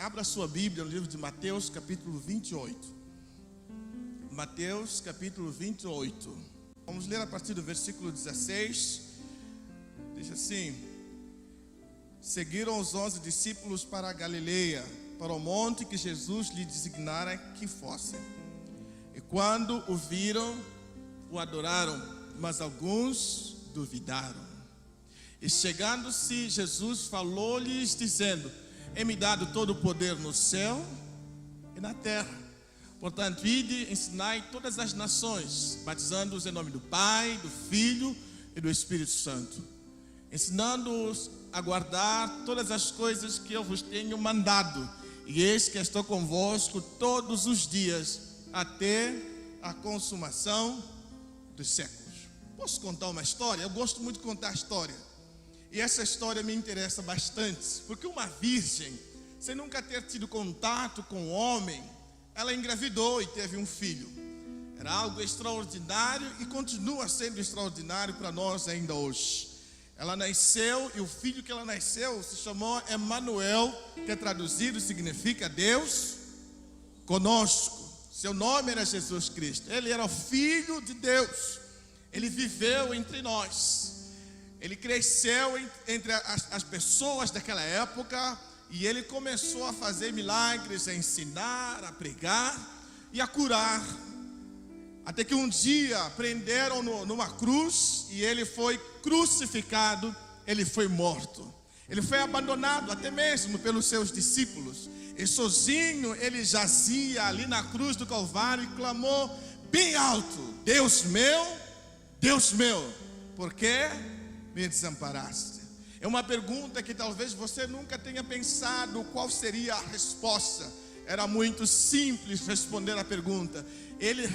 Abra sua Bíblia no livro de Mateus, capítulo 28. Mateus, capítulo 28. Vamos ler a partir do versículo 16. Diz assim: Seguiram os 11 discípulos para a Galileia, para o monte que Jesus lhe designara que fosse. E quando o viram, o adoraram, mas alguns duvidaram. E chegando-se, Jesus falou-lhes, dizendo: É-me dado todo o poder no céu e na terra. Portanto, ide, ensinai todas as nações, batizando-os em nome do Pai, do Filho e do Espírito Santo, ensinando-os a guardar todas as coisas que eu vos tenho mandado. E eis que estou convosco todos os dias, até a consumação dos séculos. Posso contar uma história? Eu gosto muito de contar história. E essa história me interessa bastante, porque uma virgem, sem nunca ter tido contato com um homem, ela engravidou e teve um filho. Era algo extraordinário e continua sendo extraordinário para nós ainda hoje. Ela nasceu e o filho que ela nasceu se chamou Emanuel, que traduzido significa Deus conosco. Seu nome era Jesus Cristo. Ele era o Filho de Deus. Ele viveu entre nós. Ele cresceu entre as pessoas daquela época e ele começou a fazer milagres, a ensinar, a pregar e a curar. Até que um dia prenderam numa cruz e ele foi crucificado, ele foi morto. Ele foi abandonado até mesmo pelos seus discípulos. E sozinho ele jazia ali na cruz do Calvário e clamou bem alto: Deus meu, por que me desamparaste? É uma pergunta que talvez você nunca tenha pensado qual seria a resposta. Era muito simples responder a pergunta. Ele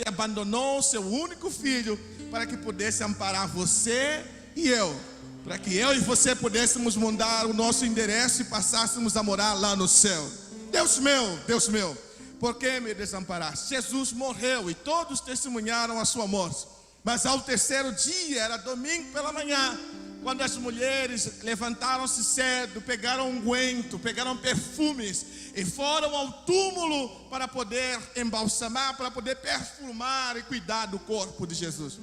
abandonou seu único filho para que pudesse amparar você e eu, para que eu e você pudéssemos mudar o nosso endereço e passássemos a morar lá no céu. Deus meu, por que me desamparaste? Jesus morreu e todos testemunharam a sua morte. Mas ao terceiro dia, era domingo pela manhã, quando as mulheres levantaram-se cedo, pegaram unguento, pegaram perfumes e foram ao túmulo para poder embalsamar, para poder perfumar e cuidar do corpo de Jesus.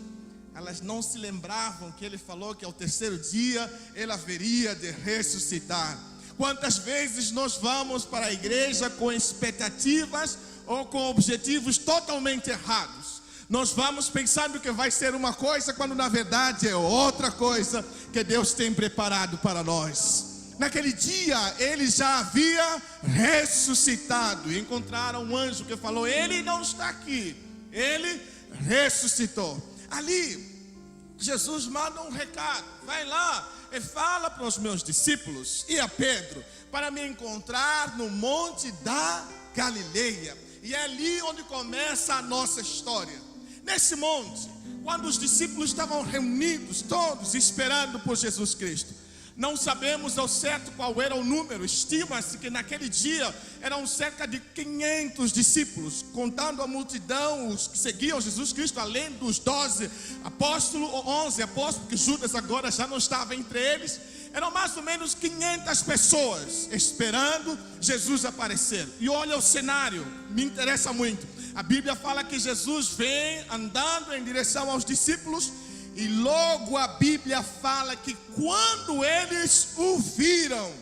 Elas não se lembravam que ele falou que ao terceiro dia ele haveria de ressuscitar. Quantas vezes nós vamos para a igreja com expectativas ou com objetivos totalmente errados? Nós vamos pensando que vai ser uma coisa, quando na verdade é outra coisa que Deus tem preparado para nós. Naquele dia ele já havia ressuscitado. E encontraram um anjo que falou: Ele não está aqui, ele ressuscitou. Ali Jesus manda um recado: vai lá e fala para os meus discípulos e a Pedro para me encontrar no monte da Galileia. E é ali onde começa a nossa história. Nesse monte, quando os discípulos estavam reunidos, todos esperando por Jesus Cristo. Não sabemos ao certo qual era o número. Estima-se que naquele dia eram cerca de 500 discípulos, contando a multidão, os que seguiam Jesus Cristo, além dos 12 apóstolos, ou 11 apóstolos, porque Judas agora já não estava entre eles. Eram mais ou menos 500 pessoas esperando Jesus aparecer. E olha o cenário, me interessa muito. A Bíblia fala que Jesus vem andando em direção aos discípulos. E logo a Bíblia fala que quando eles o viram,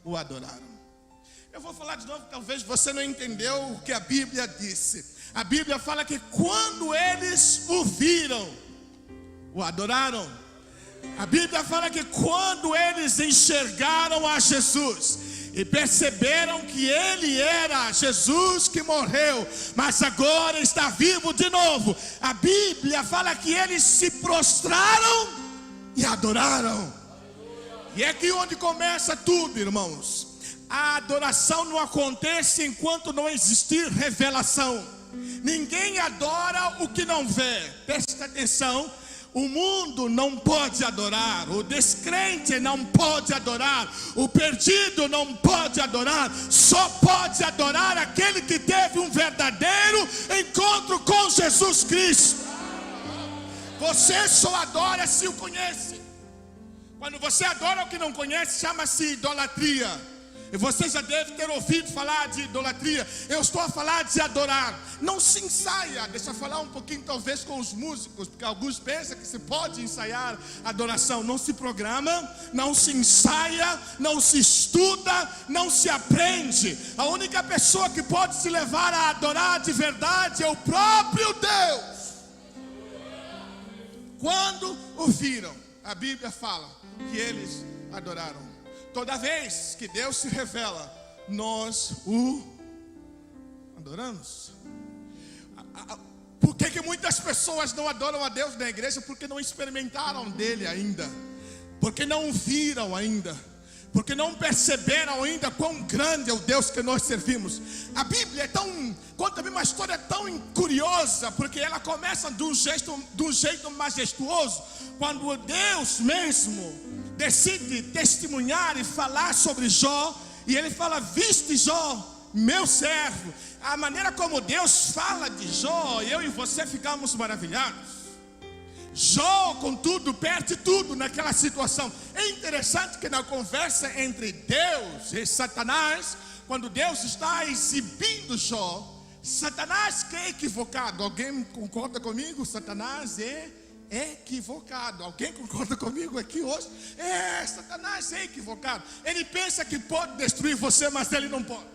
o adoraram. Eu vou falar de novo, talvez você não entendeu o que a Bíblia disse. A Bíblia fala que quando eles o viram, o adoraram. A Bíblia fala que quando eles enxergaram a Jesus e perceberam que ele era Jesus que morreu, mas agora está vivo de novo, a Bíblia fala que eles se prostraram e adoraram. E é aqui onde começa tudo, irmãos. A adoração não acontece enquanto não existir revelação. Ninguém adora o que não vê. Presta atenção. O mundo não pode adorar, o descrente não pode adorar, o perdido não pode adorar. Só pode adorar aquele que teve um verdadeiro encontro com Jesus Cristo. Você só adora se o conhece. Quando você adora o que não conhece, chama-se idolatria. E você já deve ter ouvido falar de idolatria. Eu estou a falar de adorar. Não se ensaia. Deixa eu falar um pouquinho talvez com os músicos, porque alguns pensam que se pode ensaiar adoração. Não se programa, não se ensaia, não se estuda, não se aprende. A única pessoa que pode se levar a adorar de verdade é o próprio Deus. Quando o viram, a Bíblia fala que eles adoraram. Toda vez que Deus se revela, nós o adoramos. Por que muitas pessoas não adoram a Deus na igreja? Porque não experimentaram dele ainda, porque não viram ainda, porque não perceberam ainda quão grande é o Deus que nós servimos. A Bíblia conta-me uma história tão curiosa, porque ela começa de um jeito majestuoso, quando Deus mesmo decide testemunhar e falar sobre Jó, e ele fala: viste Jó, meu servo. A maneira como Deus fala de Jó, eu e você ficamos maravilhados. Jó, contudo, perde tudo naquela situação. É interessante que na conversa entre Deus e Satanás, quando Deus está exibindo Jó, Satanás que é equivocado. Alguém concorda comigo? Satanás é equivocado. Alguém concorda comigo aqui hoje? Satanás é equivocado. Ele pensa que pode destruir você, mas ele não pode.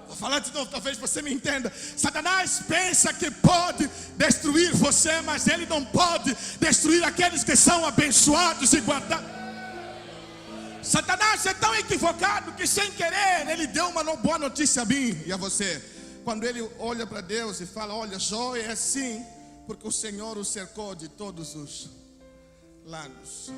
Vou falar de novo, talvez você me entenda. Satanás pensa que pode destruir você, mas ele não pode destruir aqueles que são abençoados e guardados. Satanás é tão equivocado que, sem querer, ele deu uma boa notícia a mim e a você. Quando ele olha para Deus e fala: olha, Jó é assim porque o Senhor o cercou de todos os lados.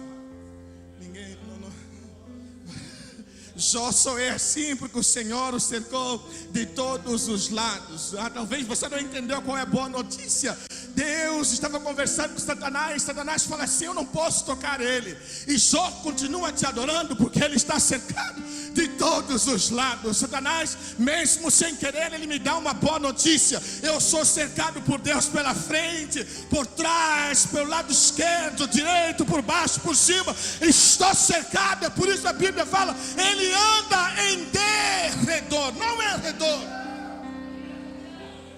Jó só é assim porque o Senhor o cercou de todos os lados. Talvez você não entendeu qual é a boa notícia. Deus estava conversando com Satanás. Satanás fala assim: eu não posso tocar ele. E Jó continua te adorando porque ele está cercado de todos os lados. Satanás, mesmo sem querer, ele me dá uma boa notícia: eu sou cercado por Deus pela frente, por trás, pelo lado esquerdo, direito, por baixo, por cima. Estou cercado. É por isso a Bíblia fala: ele anda em derredor, não é redor.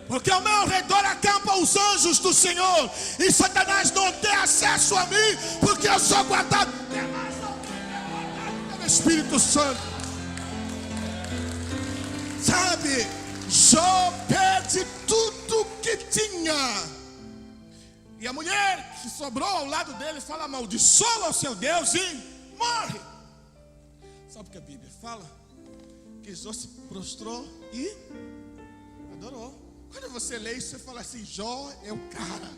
Porque ao meu redor acampam os anjos do Senhor, e Satanás não tem acesso a mim, porque eu sou guardado pelo Espírito Santo. Sabe, Jó perde tudo que tinha, e a mulher que sobrou ao lado dele fala: amaldiçoa o seu Deus e morre. Sabe o que a Bíblia fala? Que Jó se prostrou e adorou. Quando você lê isso, você fala assim: Jó é o cara.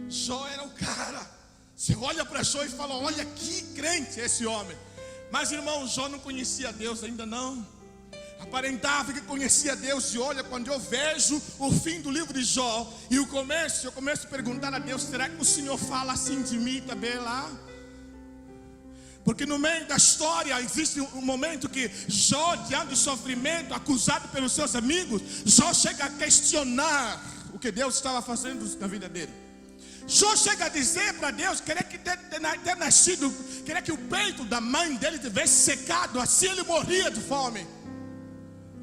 Jó era o cara. Você olha para Jó e fala: olha que crente esse homem. Mas, irmão, Jó não conhecia Deus ainda não. Aparentava que conhecia Deus. E olha, quando eu vejo o fim do livro de Jó e eu começo a perguntar a Deus: será que o Senhor fala assim de mim também lá? Porque no meio da história existe um momento que Jó, diante do sofrimento, acusado pelos seus amigos, Jó chega a questionar o que Deus estava fazendo na vida dele. Jó chega a dizer para Deus: queria que ter nascido, queria que o peito da mãe dele tivesse secado, assim ele morria de fome.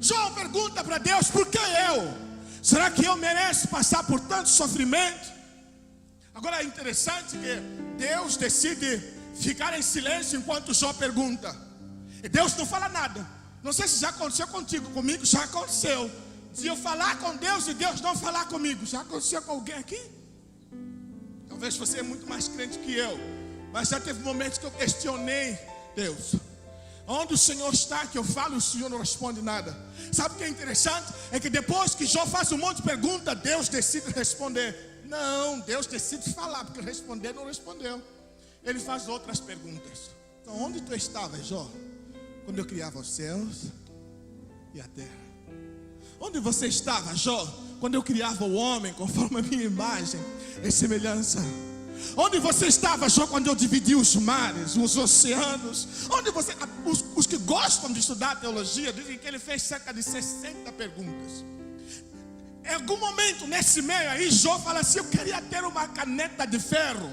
Jó pergunta para Deus: por que eu? Será que eu mereço passar por tanto sofrimento? Agora é interessante que Deus decide ficar em silêncio enquanto Jó pergunta. E Deus não fala nada. Não sei se já aconteceu contigo. Comigo já aconteceu. Se eu falar com Deus e Deus não falar comigo. Já aconteceu com alguém aqui? Talvez você é muito mais crente que eu, mas já teve momentos que eu questionei Deus: onde o Senhor está? Que eu falo e o Senhor não responde nada. Sabe o que é interessante? É que depois que Jó faz um monte de perguntas, Deus decide responder. Não, Deus decide falar, porque responder não respondeu. Ele faz outras perguntas. Então, onde tu estavas, Jó, quando eu criava os céus e a terra? Onde você estava, Jó, quando eu criava o homem conforme a minha imagem e semelhança? Onde você estava, Jó, quando eu dividi os mares, os oceanos? Onde você... Os que gostam de estudar teologia dizem que ele fez cerca de 60 perguntas. Em algum momento nesse meio aí, Jó fala assim: eu queria ter uma caneta de ferro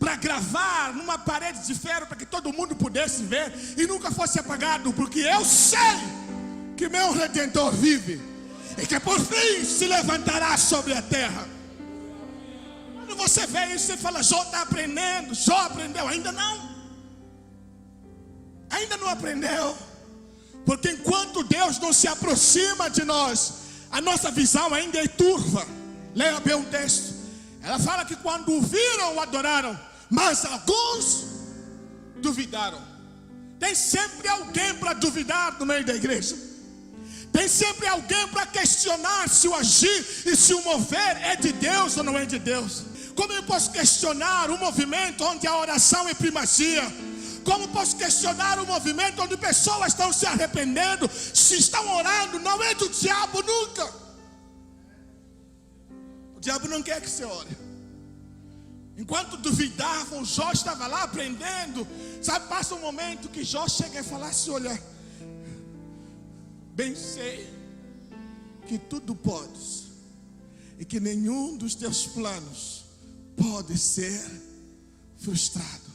para gravar numa parede de ferro para que todo mundo pudesse ver e nunca fosse apagado, porque eu sei que meu Redentor vive e que por fim se levantará sobre a terra. Quando você vê isso, você fala: Jó está aprendendo. Jó aprendeu? Ainda não. Ainda não aprendeu. Porque enquanto Deus não se aproxima de nós, a nossa visão ainda é turva. Leia bem o texto. Ela fala que quando o viram, o adoraram, mas alguns duvidaram. Tem sempre alguém para duvidar no meio da igreja. Tem sempre alguém para questionar se o agir e se o mover é de Deus ou não é de Deus. Como eu posso questionar um movimento onde a oração é primazia? Como posso questionar um movimento onde pessoas estão se arrependendo? Se estão orando, não é do diabo nunca. O diabo não quer que você ore. Enquanto duvidavam, Jó estava lá aprendendo. Sabe, passa um momento que Jó chega e fala assim: olha, bem sei que tudo podes e que nenhum dos teus planos pode ser frustrado.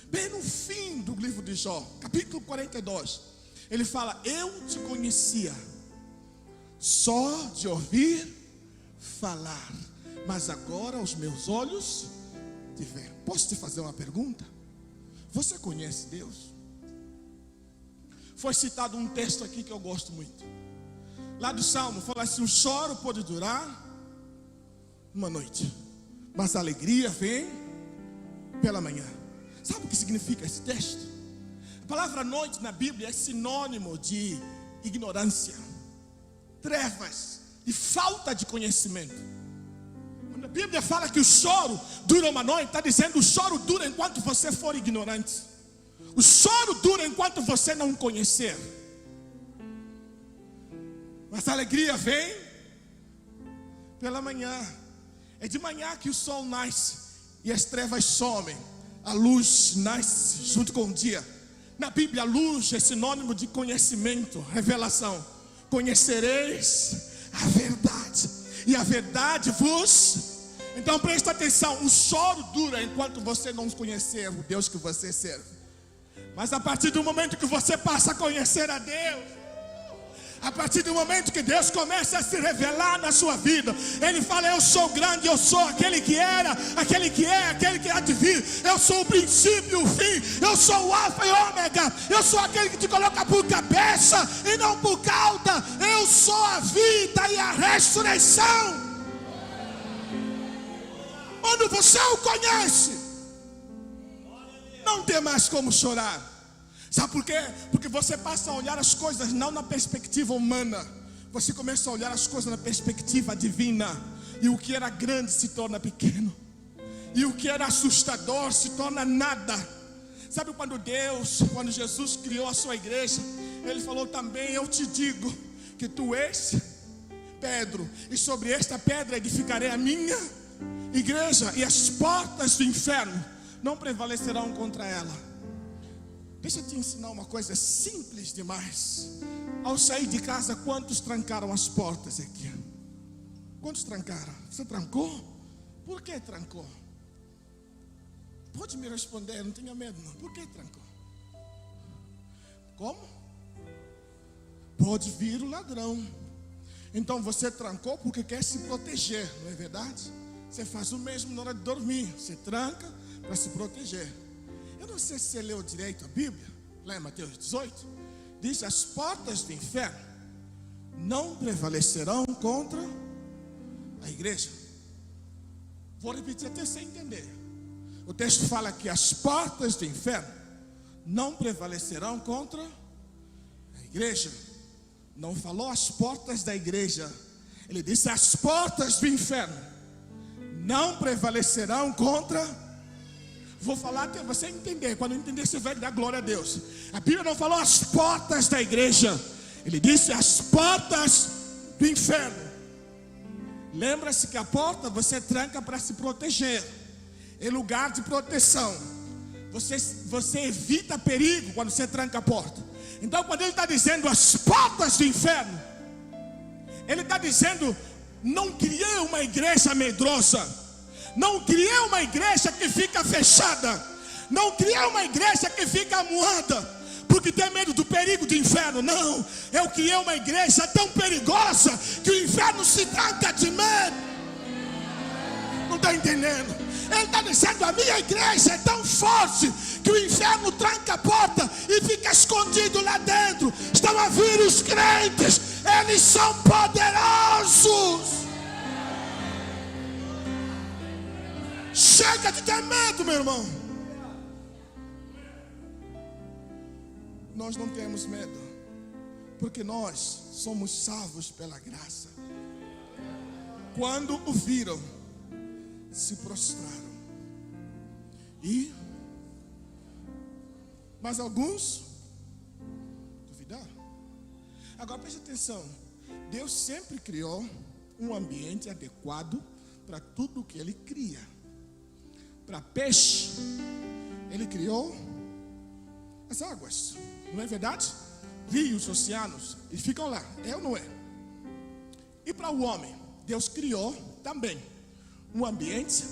Bem no fim do livro de Jó, capítulo 42, ele fala: eu te conhecia só de ouvir falar, mas agora os meus olhos te veem. Posso te fazer uma pergunta? Você conhece Deus? Foi citado um texto aqui que eu gosto muito, lá do Salmo, fala assim: o choro pode durar uma noite, mas a alegria vem pela manhã. Sabe o que significa esse texto? A palavra noite na Bíblia é sinônimo de ignorância, trevas e falta de conhecimento. Quando a Bíblia fala que o choro dura uma noite, está dizendo: o choro dura enquanto você for ignorante. O choro dura enquanto você não conhecer. Mas a alegria vem pela manhã. É de manhã que o sol nasce e as trevas somem. A luz nasce junto com o dia. Na Bíblia, a luz é sinônimo de conhecimento, revelação. Conhecereis a verdade, e a verdade vos... Então presta atenção, o choro dura enquanto você não conhecer o Deus que você serve. Mas a partir do momento que você passa a conhecer a Deus, a partir do momento que Deus começa a se revelar na sua vida, Ele fala: eu sou grande, eu sou aquele que era, aquele que é, aquele que há de vir. Eu sou o princípio e o fim. Eu sou o alfa e o ômega. Eu sou aquele que te coloca por cabeça e não por cauda. Eu sou a vida e a ressurreição. Quando você o conhece, não tem mais como chorar. Sabe por quê? Porque você passa a olhar as coisas não na perspectiva humana. Você começa a olhar as coisas na perspectiva divina. E o que era grande se torna pequeno. E o que era assustador se torna nada. Sabe quando Jesus criou a sua igreja, Ele falou também: eu te digo que tu és Pedro, e sobre esta pedra edificarei a minha igreja, e as portas do inferno não prevalecerão contra ela. Deixa eu te ensinar uma coisa simples demais. Ao sair de casa, quantos trancaram as portas aqui? Quantos trancaram? Você trancou? Por que trancou? Pode me responder, não tenha medo não. Por que trancou? Como? Pode vir o ladrão. Então você trancou porque quer se proteger, não é verdade? Você faz o mesmo na hora de dormir. Você tranca para se proteger. Eu não sei se você leu direito a Bíblia. Lá em Mateus 18 diz: as portas do inferno não prevalecerão contra a igreja. Vou repetir até você entender. O texto fala que as portas do inferno não prevalecerão contra a igreja. Não falou as portas da igreja. Ele disse: as portas do inferno não prevalecerão contra... Vou falar até você entender. Quando entender, você vai dar glória a Deus. A Bíblia não falou as portas da igreja. Ele disse as portas do inferno. Lembra-se que a porta você tranca para se proteger. É lugar de proteção. Você evita perigo quando você tranca a porta. Então quando ele está dizendo as portas do inferno, ele está dizendo: não criei uma igreja medrosa. Não criei uma igreja que fica fechada. Não criei uma igreja que fica muada, porque tem medo do perigo do inferno. Não, eu criei uma igreja tão perigosa que o inferno se tranca de medo. Não está entendendo? Ele está dizendo: a minha igreja é tão forte que o inferno tranca a porta e fica escondido lá dentro. Estão a vir os crentes, eles são poderosos. Chega de ter medo, meu irmão. Nós não temos medo, porque nós somos salvos pela graça. Quando o viram, se prostraram. Mas alguns duvidaram. Agora preste atenção. Deus sempre criou um ambiente adequado para tudo que Ele cria. Para peixe, Ele criou as águas, não é verdade? Rios, oceanos, e ficam lá, é ou não é? E para o homem, Deus criou também um ambiente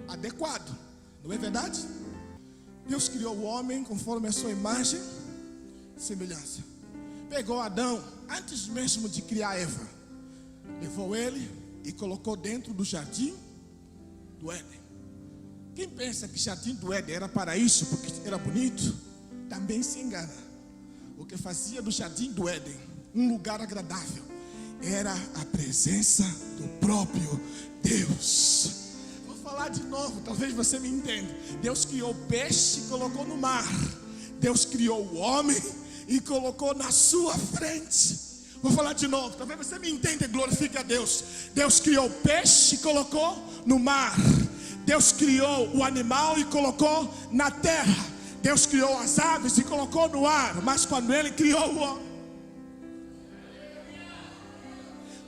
adequado, não é verdade? Deus criou o homem conforme a sua imagem e semelhança. Pegou Adão, antes mesmo de criar Eva, levou ele e colocou dentro do jardim do Éden. Quem pensa que jardim do Éden era paraíso porque era bonito, também se engana. O que fazia do jardim do Éden um lugar agradável era a presença do próprio Deus. Vou falar de novo, talvez você me entenda. Deus criou o peixe e colocou no mar. Deus criou o homem e colocou na sua frente. Vou falar de novo, talvez você me entenda e glorifique a Deus. Deus criou o peixe e colocou no mar. Deus criou o animal e colocou na terra. Deus criou as aves e colocou no ar. Mas quando Ele criou o homem,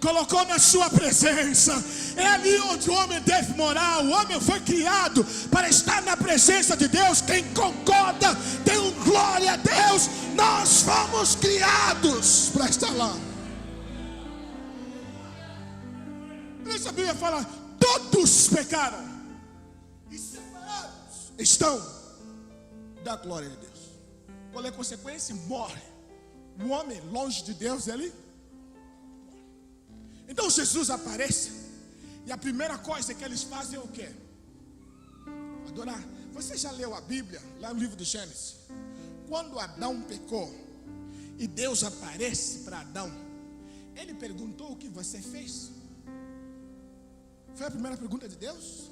colocou na sua presença. É ali onde o homem deve morar. O homem foi criado para estar na presença de Deus. Quem concorda, dê um glória a Deus. Nós fomos criados para estar lá. Essa Bíblia fala: todos pecaram e separados estão da glória de Deus. Qual é a consequência? Morre. O homem longe de Deus, ele. Então Jesus aparece e a primeira coisa que eles fazem é o quê? Adorar. Você já leu a Bíblia lá no livro de Gênesis? Quando Adão pecou e Deus aparece para Adão, ele perguntou: o que você fez? Foi a primeira pergunta de Deus?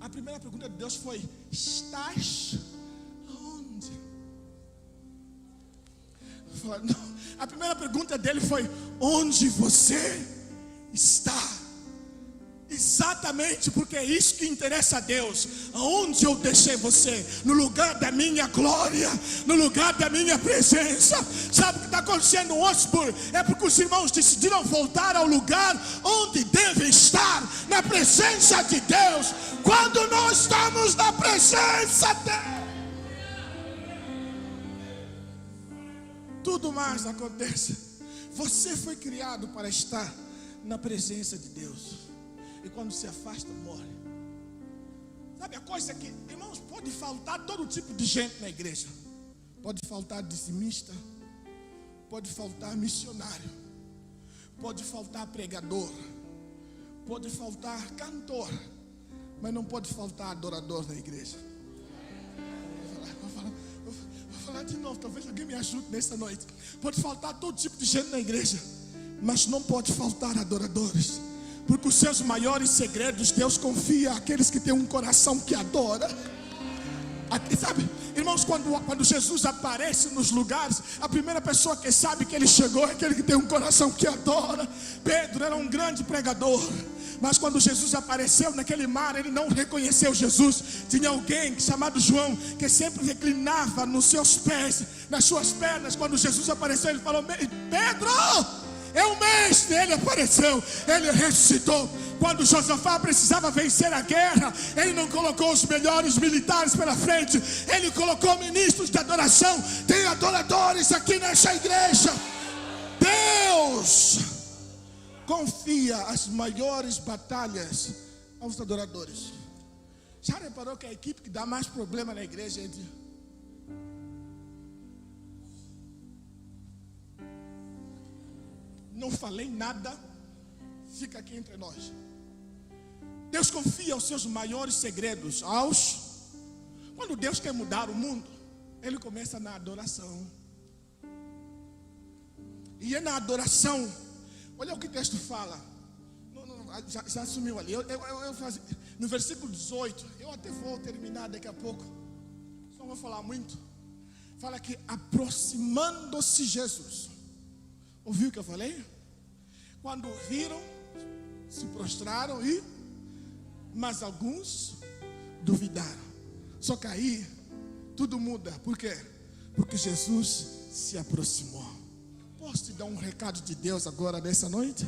A primeira pergunta de Deus foi: estás onde? Não. A primeira pergunta dele foi: onde você está? Exatamente, porque é isso que interessa a Deus. Aonde eu deixei você? No lugar da minha glória, no lugar da minha presença. Sabe o que está acontecendo hoje? É porque os irmãos decidiram voltar ao lugar onde devem estar, na presença de Deus. Quando nós estamos na presença dele, tudo mais acontece. Você foi criado para estar na presença de Deus. E quando se afasta, morre. Sabe a coisa que, irmãos, pode faltar todo tipo de gente na igreja. Pode faltar dizimista, pode faltar missionário, pode faltar pregador, pode faltar cantor, mas não pode faltar adorador na igreja. Vou falar de novo, talvez alguém me ajude nessa noite. Pode faltar todo tipo de gente na igreja, mas não pode faltar adoradores. Porque os seus maiores segredos Deus confia àqueles que têm um coração que adora. Sabe, irmãos, quando Jesus aparece nos lugares, a primeira pessoa que sabe que ele chegou é aquele que tem um coração que adora. Pedro era um grande pregador, mas quando Jesus apareceu naquele mar, ele não reconheceu Jesus. Tinha alguém chamado João, que sempre reclinava nos seus pés, nas suas pernas. Quando Jesus apareceu, ele falou: Pedro, é o mestre. Ele apareceu, ele ressuscitou. Quando Josafá precisava vencer a guerra, ele não colocou os melhores militares pela frente, ele colocou ministros de adoração. Tem adoradores aqui nessa igreja. Deus confia as maiores batalhas aos adoradores. Já reparou que a equipe que dá mais problema na igreja é de... Não falei nada, fica aqui entre nós. Deus confia os seus maiores segredos aos... Quando Deus quer mudar o mundo, Ele começa na adoração. E é na adoração. Olha o que o texto fala. Já sumiu ali. No versículo 18, eu até vou terminar daqui a pouco. Só vou falar muito. Fala que aproximando-se Jesus. Ouviu o que eu falei? Quando viram, se prostraram mas alguns duvidaram. Só que aí tudo muda. Por quê? Porque Jesus se aproximou. Posso te dar um recado de Deus agora nessa noite?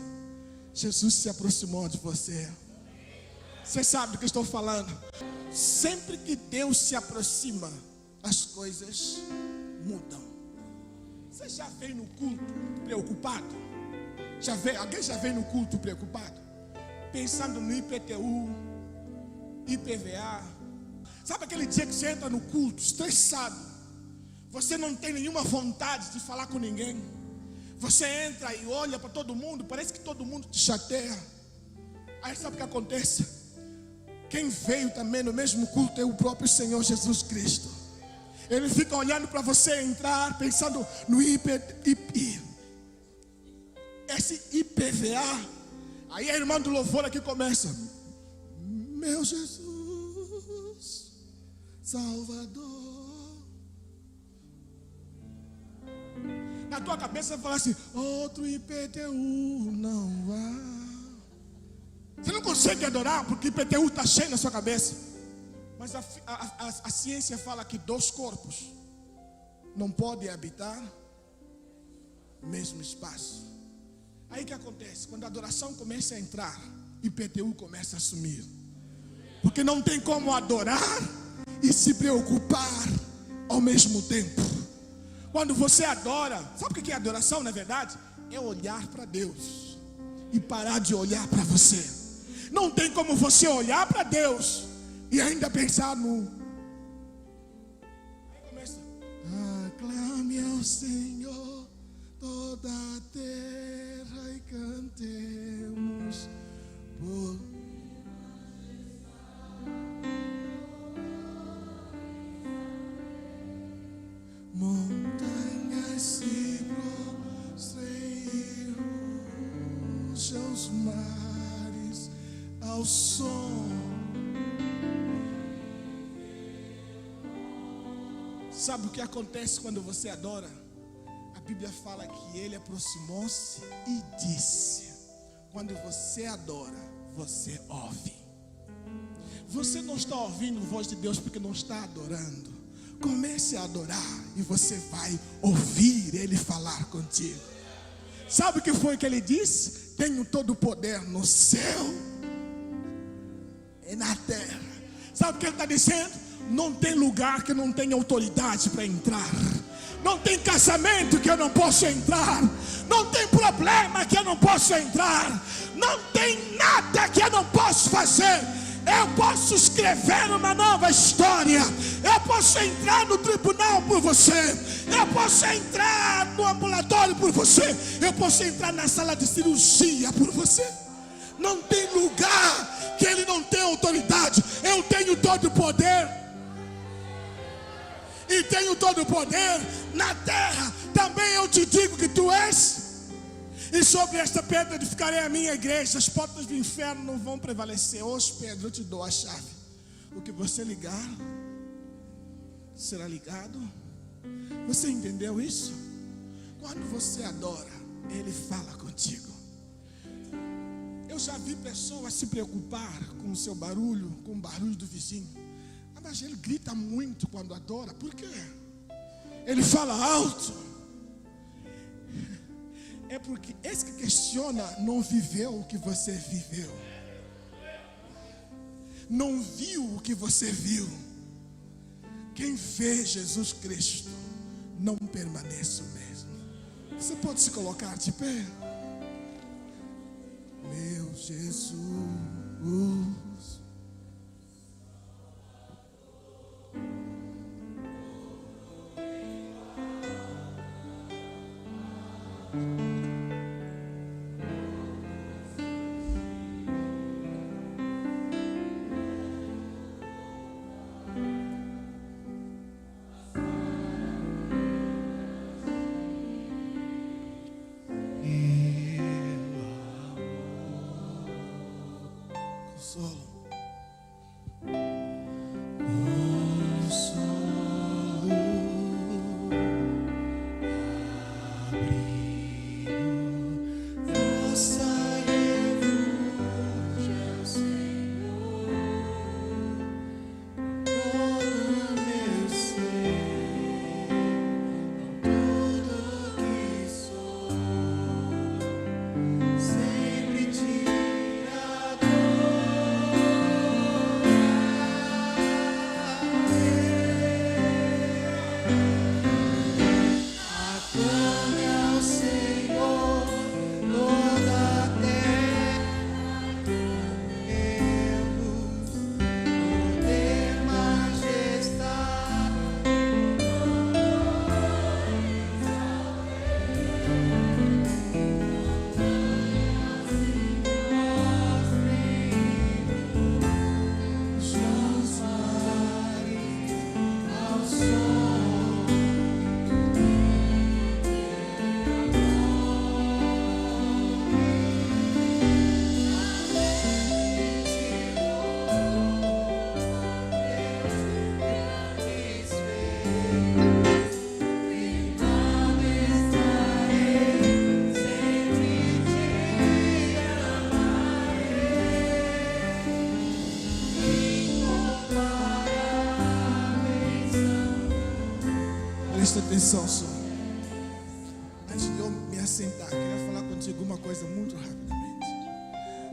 Jesus se aproximou de você. Você sabe do que eu estou falando. Sempre que Deus se aproxima, as coisas mudam. Você já veio no culto preocupado? Alguém já veio no culto preocupado? Pensando no IPTU, IPVA. Sabe aquele dia que você entra no culto estressado? Você não tem nenhuma vontade de falar com ninguém. Você entra e olha para todo mundo, parece que todo mundo te chateia. Aí sabe o que acontece? Quem veio também no mesmo culto é o próprio Senhor Jesus Cristo. Ele fica olhando para você entrar, pensando no esse IPVA. Aí a irmã do louvor aqui começa: meu Jesus, Salvador. Na tua cabeça vai falar assim: outro IPTU não vá. Você não consegue adorar porque IPTU está cheio na sua cabeça. Mas a ciência fala que 2 corpos não podem habitar no mesmo espaço. Aí o que acontece? Quando a adoração começa a entrar, IPTU começa a sumir. Porque não tem como adorar e se preocupar ao mesmo tempo. Quando você adora, sabe o que é adoração na verdade? É olhar para Deus e parar de olhar para você. Não tem como você olhar para Deus e ainda pensar no... Aí começa: aclame ao Senhor toda a terra e cantemos por... Montanhas se prostrem, rujam os mares ao som. Sabe o que acontece quando você adora? A Bíblia fala que ele aproximou-se e disse. Quando você adora, você ouve. Você não está ouvindo a voz de Deus porque não está adorando. Comece a adorar e você vai ouvir Ele falar contigo. Sabe o que foi que Ele disse? Tenho todo o poder no céu e na terra. Sabe o que Ele está dizendo? Não tem lugar que não tenha autoridade para entrar. Não tem casamento que eu não possa entrar. Não tem problema que eu não possa entrar. Não tem nada que eu não possa fazer. Eu posso escrever uma nova história. Eu posso entrar no tribunal por você. Eu posso entrar no ambulatório por você. Eu posso entrar na sala de cirurgia por você. Não tem lugar que ele não tenha autoridade. Eu tenho todo o poder. E tenho todo o poder na terra. Também eu te digo que tu és. E sobre esta pedra edificarei a minha igreja. As portas do inferno não vão prevalecer. Hoje, Pedro, eu te dou a chave. O que você ligar será ligado. Você entendeu isso? Quando você adora, Ele fala contigo. Eu já vi pessoas se preocupar com o seu barulho, com o barulho do vizinho. Mas ele grita muito quando adora. Por quê? Ele fala alto. É porque esse que questiona não viveu o que você viveu. Não viu o que você viu. Quem vê Jesus Cristo não permanece o mesmo. Você pode se colocar de pé? Meu Jesus. Presta atenção só. Antes de eu me assentar, queria falar contigo uma coisa muito rapidamente.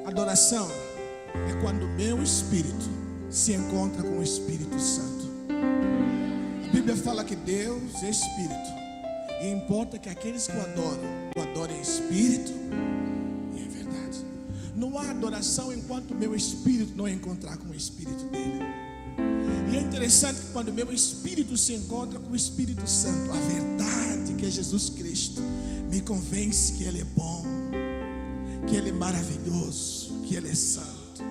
Adoração é quando o meu espírito se encontra com o Espírito Santo. A Bíblia fala que Deus é espírito, e importa que aqueles que o adorem em espírito e em verdade. Não há adoração enquanto o meu espírito não encontrar com o Espírito dele. E é interessante que quando o meu espírito se encontra com o Espírito Santo, a verdade que é Jesus Cristo me convence que Ele é bom, que Ele é maravilhoso, que Ele é santo.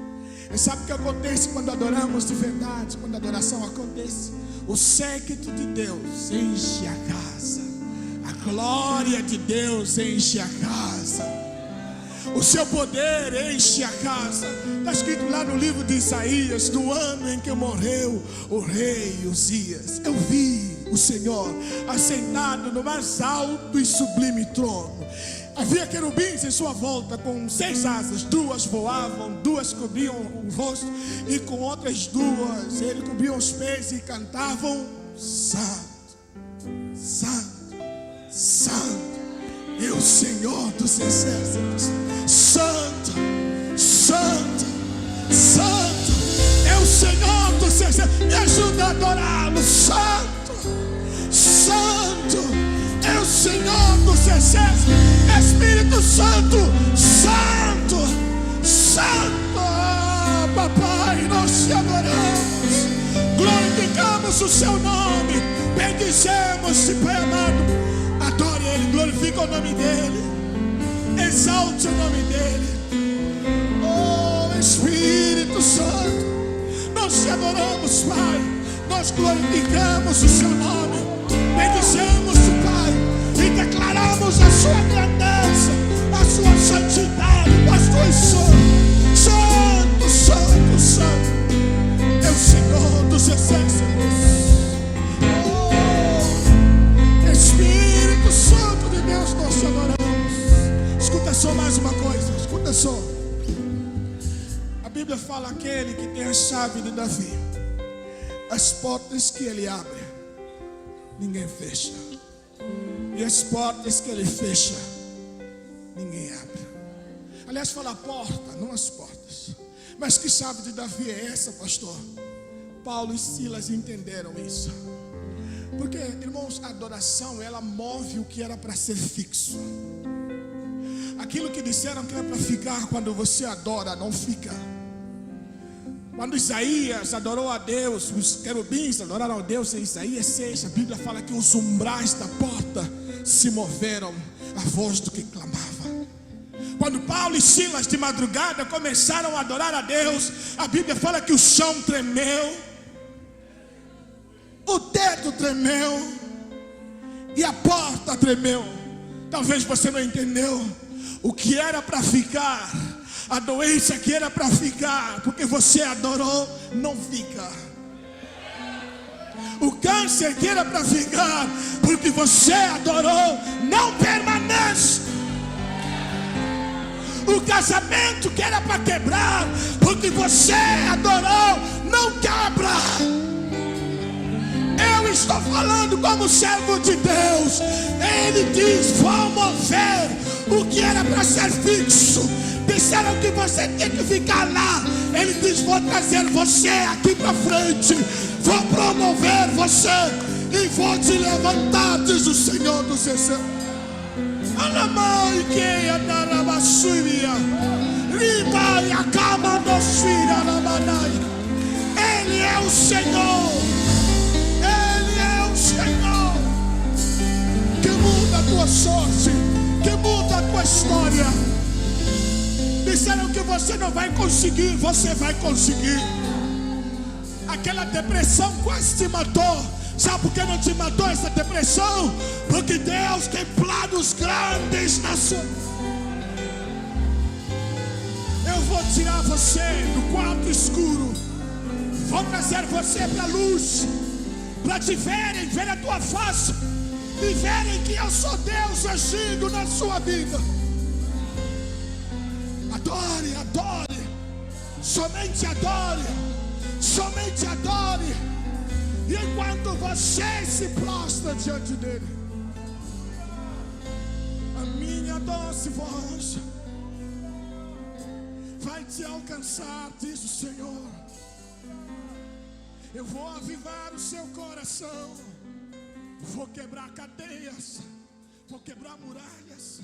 E sabe o que acontece quando adoramos de verdade? Quando a adoração acontece, o séquito de Deus enche a casa, a glória de Deus enche a casa, o seu poder enche a casa. Está escrito lá no livro de Isaías: no ano em que morreu o rei Uzias, eu vi o Senhor assentado no mais alto e sublime trono. Havia querubins em sua volta com 6 asas, 2 voavam, 2 cobriam o rosto, e com outras 2 ele cobria os pés e cantavam: Santo, Santo, Santo é o Senhor dos exércitos. Santo, Santo, Santo é o Senhor dos exércitos. Me ajuda a adorá-lo. Santo, Santo é o Senhor dos exércitos. Espírito Santo, Santo, Santo. Papai, nós te adoramos, glorificamos o seu nome, bendizemos-te, Pai amado. Adore Ele, glorifica o nome dEle, exalte o nome dEle. Oh Espírito Santo, nós te adoramos, Pai, nós glorificamos o seu nome, bendizemos-te, Pai, e declaramos a sua grandeza, a sua santidade, as tuas santos. Santo, Santo, Santo é o Senhor dos exércitos. Oh Espírito Santo de Deus, nós te adoramos. Escuta só mais uma coisa, escuta só. A Bíblia fala aquele que tem a chave de Davi. As portas que ele abre, ninguém fecha. E as portas que ele fecha, ninguém abre. Aliás, fala a porta, não as portas. Mas que chave de Davi é essa, pastor? Paulo e Silas entenderam isso. Porque, irmãos, a adoração, ela move o que era para ser fixo. Aquilo que disseram que era para ficar, quando você adora, não fica. Quando Isaías adorou a Deus, os querubins adoraram a Deus em Isaías 6, a Bíblia fala que os umbrais da porta se moveram à voz do que clamava. Quando Paulo e Silas de madrugada começaram a adorar a Deus, a Bíblia fala que o chão tremeu, o teto tremeu e a porta tremeu. Talvez você não entendeu o que era para ficar. A doença que era para ficar, porque você adorou, não fica. O câncer que era para ficar, porque você adorou, não permanece. O casamento que era para quebrar, porque você adorou, não quebra. Eu estou falando como servo de Deus. Ele diz: vou mover o que era para ser fixo. Disseram que você tinha que ficar lá. Ele diz: vou trazer você aqui para frente. Vou promover você e vou te levantar, diz o Senhor dos Exércitos. Ele é o Senhor. Ele é o Senhor que muda a tua sorte, que muda a tua história. Disseram que você não vai conseguir, você vai conseguir. Aquela depressão quase te matou. Sabe por que não te matou essa depressão? Porque Deus tem planos grandes na sua. Eu vou tirar você do quarto escuro. Vou trazer você para a luz, para te verem, ver a tua face e verem que eu sou Deus agindo na sua vida. Adore, adore, somente adore, somente adore. E enquanto você se prostra diante dele, a minha doce voz vai te alcançar, diz o Senhor. Eu vou avivar o seu coração, vou quebrar cadeias, vou quebrar muralhas.